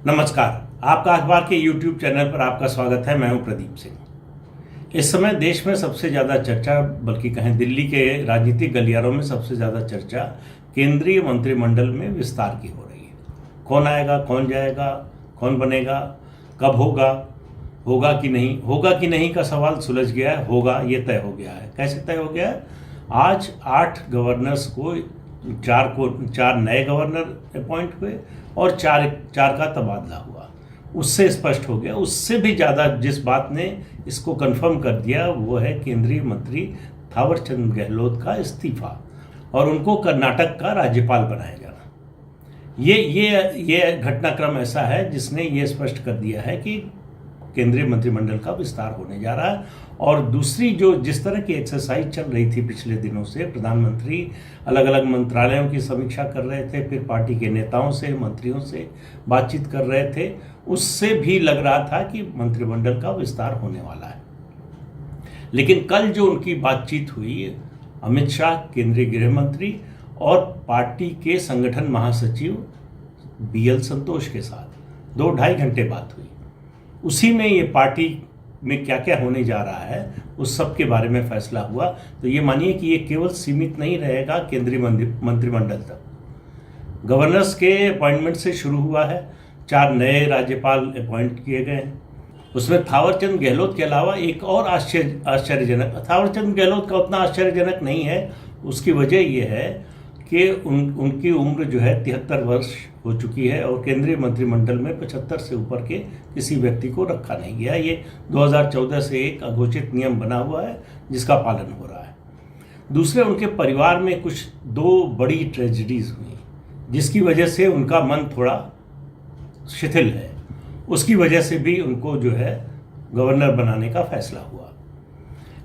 नमस्कार, आपका अखबार के YouTube चैनल पर आपका स्वागत है। मैं हूं प्रदीप सिंह। इस समय देश में सबसे ज़्यादा चर्चा, बल्कि कहें दिल्ली के राजनीतिक गलियारों में सबसे ज़्यादा चर्चा केंद्रीय मंत्रिमंडल में विस्तार की हो रही है। कौन आएगा, कौन जाएगा, कौन बनेगा, कब होगा, होगा कि नहीं का सवाल सुलझ गया है। होगा, ये तय हो गया है। कैसे तय हो गया है? आज 8 गवर्नर्स को चार नए गवर्नर अपॉइंट हुए और चार का तबादला हुआ। उससे स्पष्ट हो गया। उससे भी ज़्यादा जिस बात ने इसको कंफर्म कर दिया वो है केंद्रीय मंत्री थावरचंद गहलोत का इस्तीफा और उनको कर्नाटक का राज्यपाल बनाया जाना। ये घटनाक्रम ऐसा है जिसने ये स्पष्ट कर दिया है कि केंद्रीय मंत्रिमंडल का विस्तार होने जा रहा है। और दूसरी जो जिस तरह की एक्सरसाइज चल रही थी पिछले दिनों से, प्रधानमंत्री अलग अलग मंत्रालयों की समीक्षा कर रहे थे, फिर पार्टी के नेताओं से, मंत्रियों से बातचीत कर रहे थे, उससे भी लग रहा था कि मंत्रिमंडल का विस्तार होने वाला है। लेकिन कल जो उनकी बातचीत हुई अमित शाह, केंद्रीय गृह मंत्री और पार्टी के संगठन महासचिव BL संतोष के साथ 2-2.5 घंटे बात हुई। उसी में ये पार्टी में क्या क्या होने जा रहा है उस सब के बारे में फैसला हुआ। तो ये मानिए कि ये केवल सीमित नहीं रहेगा केंद्रीय मंत्रिमंडल तक। गवर्नर्स के अपॉइंटमेंट से शुरू हुआ है। 4 नए राज्यपाल अपॉइंट किए गए हैं। उसमें थावरचंद गहलोत के अलावा एक और आश्चर्यजनक, थावरचंद गहलोत का उतना आश्चर्यजनक नहीं है। उसकी वजह यह है कि उनकी उम्र जो है 73 वर्ष हो चुकी है और केंद्रीय मंत्रिमंडल में 75 से ऊपर के किसी व्यक्ति को रखा नहीं गया। ये 2014 से एक अघोषित नियम बना हुआ है जिसका पालन हो रहा है। दूसरे, उनके परिवार में कुछ 2 बड़ी ट्रेजेडीज हुई जिसकी वजह से उनका मन थोड़ा शिथिल है। उसकी वजह से भी उनको जो है गवर्नर बनाने का फैसला हुआ।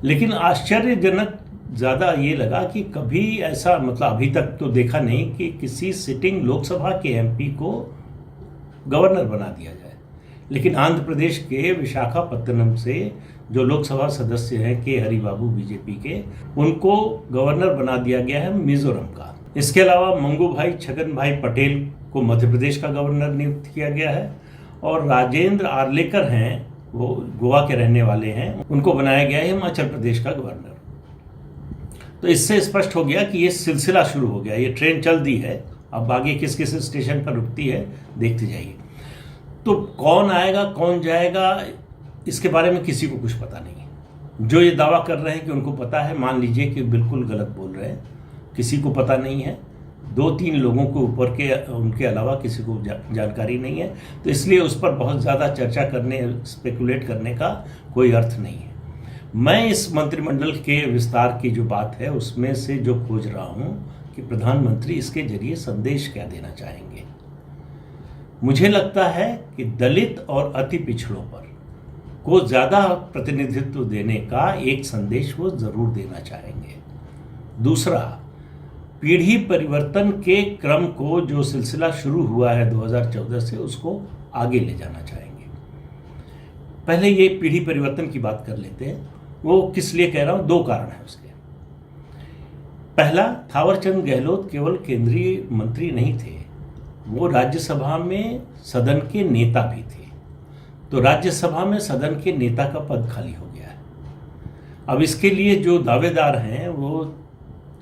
लेकिन आश्चर्यजनक ज़्यादा ये लगा कि कभी ऐसा, अभी तक तो देखा नहीं कि किसी सिटिंग लोकसभा के MP को गवर्नर बना दिया जाए। लेकिन आंध्र प्रदेश के विशाखापत्तनम से जो लोकसभा सदस्य हैं के हरिबाबू BJP के, उनको गवर्नर बना दिया गया है मिजोरम का। इसके अलावा मंगूभाई छगन भाई पटेल को मध्य प्रदेश का गवर्नर नियुक्त किया गया है और राजेंद्र आर्लेकर हैं, वो गोवा के रहने वाले हैं, उनको बनाया गया है हिमाचल प्रदेश का गवर्नर। तो इससे स्पष्ट हो गया कि ये सिलसिला शुरू हो गया, ये ट्रेन चल दी है। अब आगे किस किस स्टेशन पर रुकती है देखते जाइए। तो कौन आएगा, कौन जाएगा, इसके बारे में किसी को कुछ पता नहीं है। जो ये दावा कर रहे हैं कि उनको पता है, मान लीजिए कि बिल्कुल गलत बोल रहे हैं। किसी को पता नहीं है। 2-3 लोगों के ऊपर के उनके अलावा किसी को जानकारी नहीं है। तो इसलिए उस पर बहुत ज़्यादा चर्चा करने, स्पेकुलेट करने का कोई अर्थ नहीं है। मैं इस मंत्रिमंडल के विस्तार की जो बात है उसमें से जो खोज रहा हूं कि प्रधानमंत्री इसके जरिए संदेश क्या देना चाहेंगे। मुझे लगता है कि दलित और अति पिछड़ों पर को ज़्यादा प्रतिनिधित्व देने का एक संदेश वो ज़रूर देना चाहेंगे। दूसरा, पीढ़ी परिवर्तन के क्रम को जो सिलसिला शुरू हुआ है 2014 से, उसको आगे ले जाना चाहेंगे। पहले ये पीढ़ी परिवर्तन की बात कर लेते हैं। वो किस लिए कह रहा हूं, 2 कारण है उसके। पहला, थावरचंद गहलोत केवल केंद्रीय मंत्री नहीं थे, वो राज्यसभा में सदन के नेता भी थे। तो राज्यसभा में सदन के नेता का पद खाली हो गया है। अब इसके लिए जो दावेदार हैं वो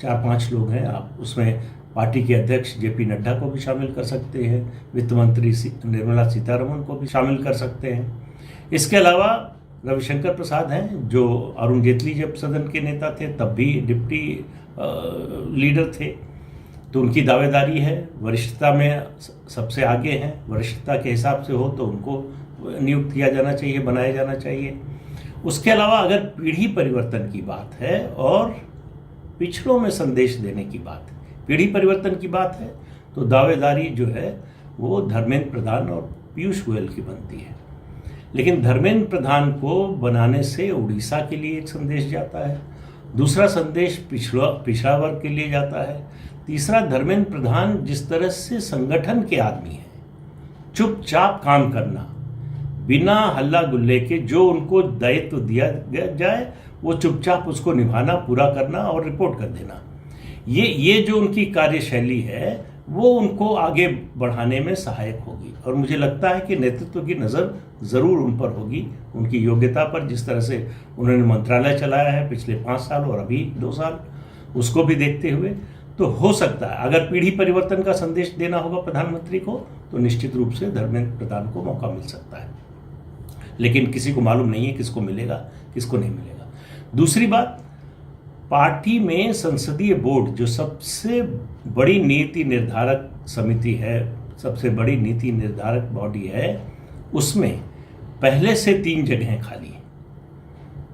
4-5 लोग हैं। आप उसमें पार्टी के अध्यक्ष JP नड्डा को भी शामिल कर सकते हैं, वित्त मंत्री निर्मला सीतारमण को भी शामिल कर सकते हैं। इसके अलावा रविशंकर प्रसाद हैं, जो अरुण जेटली जब सदन के नेता थे तब भी डिप्टी लीडर थे, तो उनकी दावेदारी है। वरिष्ठता में सबसे आगे हैं। वरिष्ठता के हिसाब से हो तो उनको नियुक्त किया जाना चाहिए, बनाया जाना चाहिए। उसके अलावा अगर पीढ़ी परिवर्तन की बात है और पिछड़ों में संदेश देने की बात है, पीढ़ी परिवर्तन की बात है, तो दावेदारी जो है वो धर्मेंद्र प्रधान और पीयूष गोयल की बनती है। लेकिन धर्मेंद्र प्रधान को बनाने से उड़ीसा के लिए एक संदेश जाता है। दूसरा संदेश पिछड़ा वर्ग के लिए जाता है। तीसरा, धर्मेंद्र प्रधान जिस तरह से संगठन के आदमी हैं, चुपचाप काम करना, बिना हल्ला गुल्ले के जो उनको दायित्व दिया जाए वो चुपचाप उसको निभाना, पूरा करना और रिपोर्ट कर देना। ये जो उनकी कार्यशैली है वो उनको आगे बढ़ाने में सहायक होगी। और मुझे लगता है कि नेतृत्व की नज़र ज़रूर उन पर होगी, उनकी योग्यता पर। जिस तरह से उन्होंने मंत्रालय चलाया है पिछले 5 साल और अभी 2 साल, उसको भी देखते हुए तो हो सकता है अगर पीढ़ी परिवर्तन का संदेश देना होगा प्रधानमंत्री को, तो निश्चित रूप से धर्मेंद्र प्रधान को मौका मिल सकता है। लेकिन किसी को मालूम नहीं है किसको मिलेगा, किसको नहीं मिलेगा। दूसरी बात, पार्टी में संसदीय बोर्ड जो सबसे बड़ी नीति निर्धारक समिति है, सबसे बड़ी नीति निर्धारक बॉडी है, उसमें पहले से 3 जगहें खाली हैं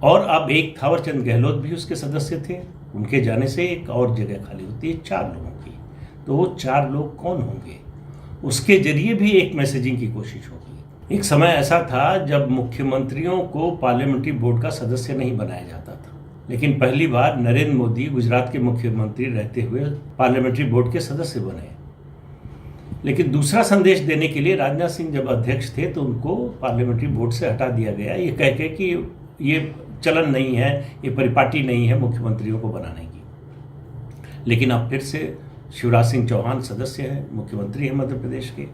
और अब एक थावरचंद गहलोत भी उसके सदस्य थे, उनके जाने से एक और जगह खाली होती है 4 लोगों की। तो वो 4 लोग कौन होंगे, उसके जरिए भी एक मैसेजिंग की कोशिश होगी। एक समय ऐसा था जब मुख्यमंत्रियों को पार्लियामेंट्री बोर्ड का सदस्य नहीं बनाया जाता था, लेकिन पहली बार नरेंद्र मोदी गुजरात के मुख्यमंत्री रहते हुए पार्लियामेंट्री बोर्ड के सदस्य बने। लेकिन दूसरा संदेश देने के लिए राजनाथ सिंह जब अध्यक्ष थे तो उनको पार्लियामेंट्री बोर्ड से हटा दिया गया, ये कह के कि ये चलन नहीं है, ये परिपाटी नहीं है मुख्यमंत्रियों को बनाने की। लेकिन अब फिर से शिवराज सिंह चौहान सदस्य हैं, मुख्यमंत्री हैं मध्य प्रदेश के,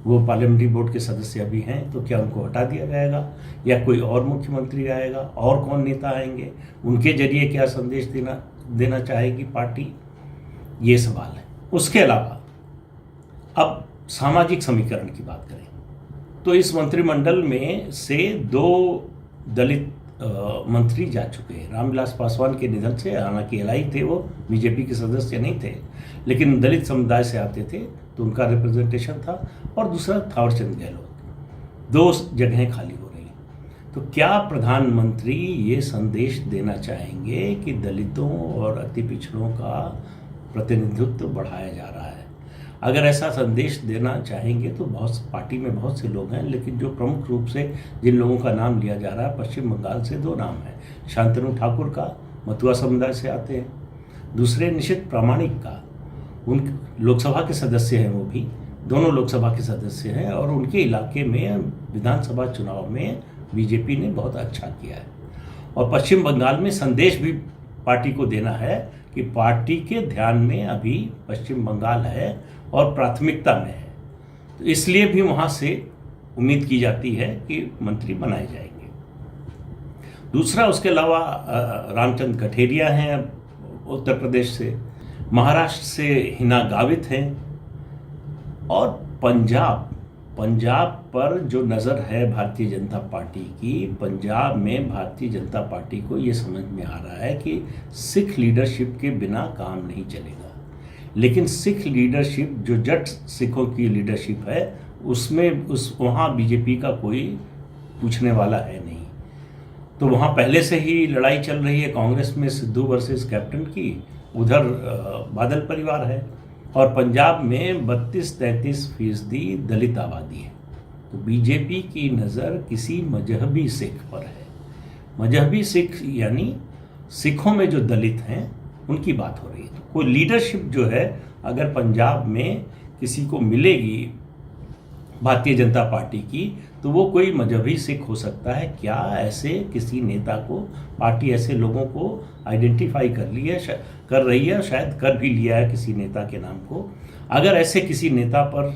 वो पार्लियामेंट्री बोर्ड के सदस्य अभी हैं। तो क्या उनको हटा दिया जाएगा या कोई और मुख्यमंत्री आएगा, और कौन नेता आएंगे, उनके जरिए क्या संदेश देना चाहेगी पार्टी, ये सवाल है। उसके अलावा अब सामाजिक समीकरण की बात करें तो इस मंत्रिमंडल में से 2 दलित मंत्री जा चुके हैं। रामविलास पासवान के निधन से, हालांकि एलआई थे, वो बीजेपी के सदस्य नहीं थे, लेकिन दलित समुदाय से आते थे तो उनका रिप्रेजेंटेशन था। और दूसरा थावरचंद गहलोत। 2 जगहें खाली हो रही हैं। तो क्या प्रधानमंत्री ये संदेश देना चाहेंगे कि दलितों और अति पिछड़ों का प्रतिनिधित्व बढ़ाया जा रहा है? अगर ऐसा संदेश देना चाहेंगे तो पार्टी में बहुत से लोग हैं, लेकिन जो प्रमुख रूप से जिन लोगों का नाम लिया जा रहा है, पश्चिम बंगाल से 2 नाम हैं। शांतनु ठाकुर का, मथुरा समुदाय से आते हैं। दूसरे निशित प्रामाणिक का, उन लोकसभा के सदस्य हैं, वो भी दोनों लोकसभा के सदस्य हैं और उनके इलाके में विधानसभा चुनाव में बीजेपी ने बहुत अच्छा किया है। और पश्चिम बंगाल में संदेश भी पार्टी को देना है कि पार्टी के ध्यान में अभी पश्चिम बंगाल है और प्राथमिकता में है। तो इसलिए भी वहाँ से उम्मीद की जाती है कि मंत्री बनाए जाएंगे। दूसरा, उसके अलावा रामचंद्र कठेरिया हैं उत्तर प्रदेश से, महाराष्ट्र से हिना गावित हैं, और पंजाब पर जो नज़र है भारतीय जनता पार्टी की, पंजाब में भारतीय जनता पार्टी को ये समझ में आ रहा है कि सिख लीडरशिप के बिना काम नहीं चलेगा। लेकिन सिख लीडरशिप, जो जट सिखों की लीडरशिप है, उसमें वहाँ बीजेपी का कोई पूछने वाला है नहीं। तो वहाँ पहले से ही लड़ाई चल रही है कांग्रेस में सिद्धू वर्सेस कैप्टन की, उधर बादल परिवार है, और पंजाब में 32-33% दलित आबादी है। तो बीजेपी की नज़र किसी मजहबी सिख पर है। मजहबी सिख यानी सिखों में जो दलित हैं उनकी बात हो रही है। तो कोई लीडरशिप जो है अगर पंजाब में किसी को मिलेगी भारतीय जनता पार्टी की, तो वो कोई मजहबी सिख हो सकता है। क्या ऐसे किसी नेता को पार्टी ऐसे लोगों को आइडेंटिफाई कर रही है, शायद कर भी लिया है किसी नेता के नाम को। अगर ऐसे किसी नेता पर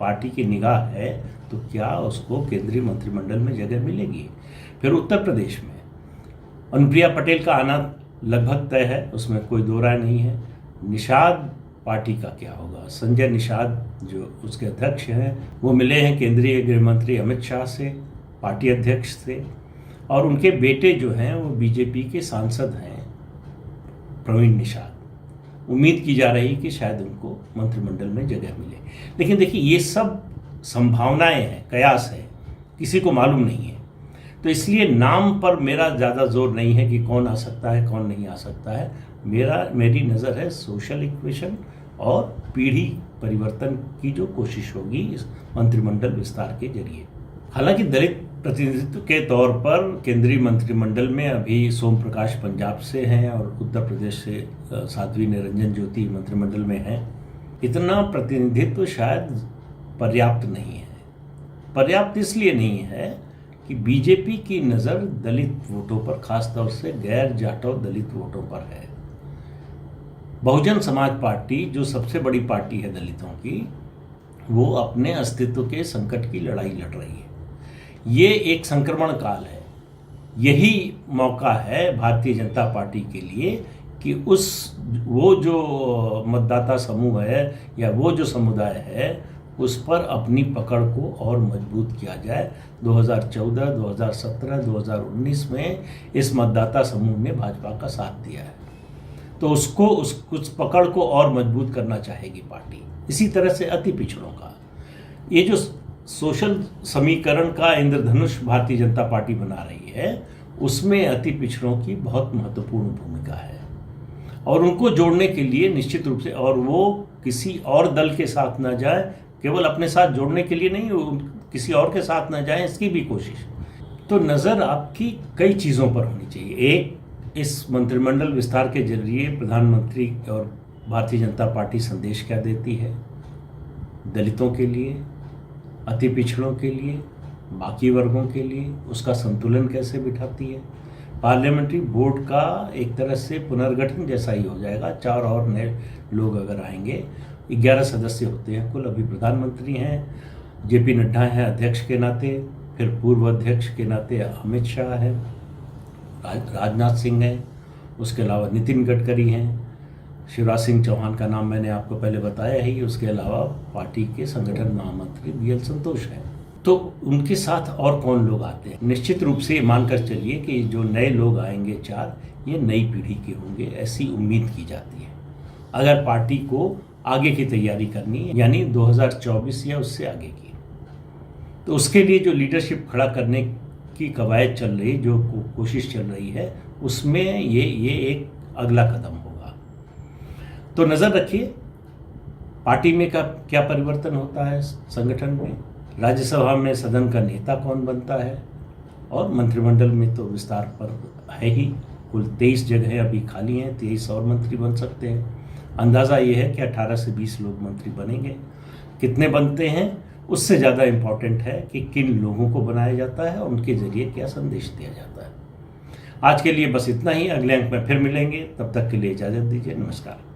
पार्टी की निगाह है तो क्या उसको केंद्रीय मंत्रिमंडल में जगह मिलेगी? फिर उत्तर प्रदेश में अनुप्रिया पटेल का आना लगभग तय है, उसमें कोई दो राय नहीं है। निषाद पार्टी का क्या होगा? संजय निषाद जो उसके अध्यक्ष हैं वो मिले हैं केंद्रीय गृह मंत्री अमित शाह से, पार्टी अध्यक्ष से, और उनके बेटे जो हैं वो बीजेपी के सांसद हैं प्रवीण निषाद। उम्मीद की जा रही कि शायद उनको मंत्रिमंडल में जगह मिले। लेकिन देखिए ये सब संभावनाएं हैं, कयास है, किसी को मालूम नहीं है। तो इसलिए नाम पर मेरा ज़्यादा जोर नहीं है कि कौन आ सकता है कौन नहीं आ सकता है। मेरी नज़र है सोशल इक्वेशन और पीढ़ी परिवर्तन की जो कोशिश होगी इस मंत्रिमंडल विस्तार के जरिए। हालांकि दलित प्रतिनिधित्व के तौर पर केंद्रीय मंत्रिमंडल में अभी सोम प्रकाश पंजाब से हैं और उत्तर प्रदेश से साध्वी निरंजन ज्योति मंत्रिमंडल में हैं। इतना प्रतिनिधित्व शायद पर्याप्त नहीं है। पर्याप्त इसलिए नहीं है कि बीजेपी की नज़र दलित वोटों पर, खासतौर से गैर जाटव दलित वोटों पर है। बहुजन समाज पार्टी जो सबसे बड़ी पार्टी है दलितों की, वो अपने अस्तित्व के संकट की लड़ाई लड़ रही है। ये एक संक्रमण काल है। यही मौका है भारतीय जनता पार्टी के लिए कि वो जो मतदाता समूह है या वो जो समुदाय है उस पर अपनी पकड़ को और मजबूत किया जाए। 2014, 2017, 2019 में इस मतदाता समूह ने भाजपा का साथ दिया है, तो उस पकड़ को और मजबूत करना चाहेगी पार्टी। इसी तरह से अति पिछड़ों का ये जो सोशल समीकरण का इंद्रधनुष भारतीय जनता पार्टी बना रही है, उसमें अति पिछड़ों की बहुत महत्वपूर्ण भूमिका है और उनको जोड़ने के लिए निश्चित रूप से, और वो किसी और दल के साथ ना जाए, केवल अपने साथ जोड़ने के लिए नहीं, किसी और के साथ ना जाए, इसकी भी कोशिश। तो नज़र आपकी कई चीज़ों पर होनी चाहिए। एक, इस मंत्रिमंडल विस्तार के जरिए प्रधानमंत्री और भारतीय जनता पार्टी संदेश क्या देती है दलितों के लिए, अति पिछड़ों के लिए, बाकी वर्गों के लिए, उसका संतुलन कैसे बिठाती है। पार्लियामेंट्री बोर्ड का एक तरह से पुनर्गठन जैसा ही हो जाएगा। 4 और नए लोग अगर आएंगे, 11 सदस्य होते हैं कुल। अभी प्रधानमंत्री हैं, जेपी नड्डा हैं अध्यक्ष के नाते, फिर पूर्व अध्यक्ष के नाते अमित शाह है, राजनाथ सिंह हैं, उसके अलावा नितिन गडकरी हैं, शिवराज सिंह चौहान का नाम मैंने आपको पहले बताया ही, उसके अलावा पार्टी के संगठन महामंत्री BL संतोष हैं। तो उनके साथ और कौन लोग आते हैं? निश्चित रूप से मानकर चलिए कि जो नए लोग आएंगे 4, ये नई पीढ़ी के होंगे, ऐसी उम्मीद की जाती है। अगर पार्टी को आगे की तैयारी करनी है, यानी 2024 या उससे आगे की, तो उसके लिए जो लीडरशिप खड़ा करने की कवायद चल रही, जो कोशिश चल रही है, उसमें ये एक अगला कदम होगा। तो नज़र रखिए पार्टी में क्या परिवर्तन होता है, संगठन में, राज्यसभा में सदन का नेता कौन बनता है, और मंत्रिमंडल में तो विस्तार पर है ही। कुल 23 जगहें अभी खाली हैं, 23 और मंत्री बन सकते हैं। अंदाज़ा ये है कि 18 से 20 लोग मंत्री बनेंगे। कितने बनते हैं उससे ज़्यादा इम्पॉर्टेंट है कि किन लोगों को बनाया जाता है और उनके ज़रिए क्या संदेश दिया जाता है। आज के लिए बस इतना ही। अगले अंक में फिर मिलेंगे, तब तक के लिए इजाज़त दीजिए। नमस्कार।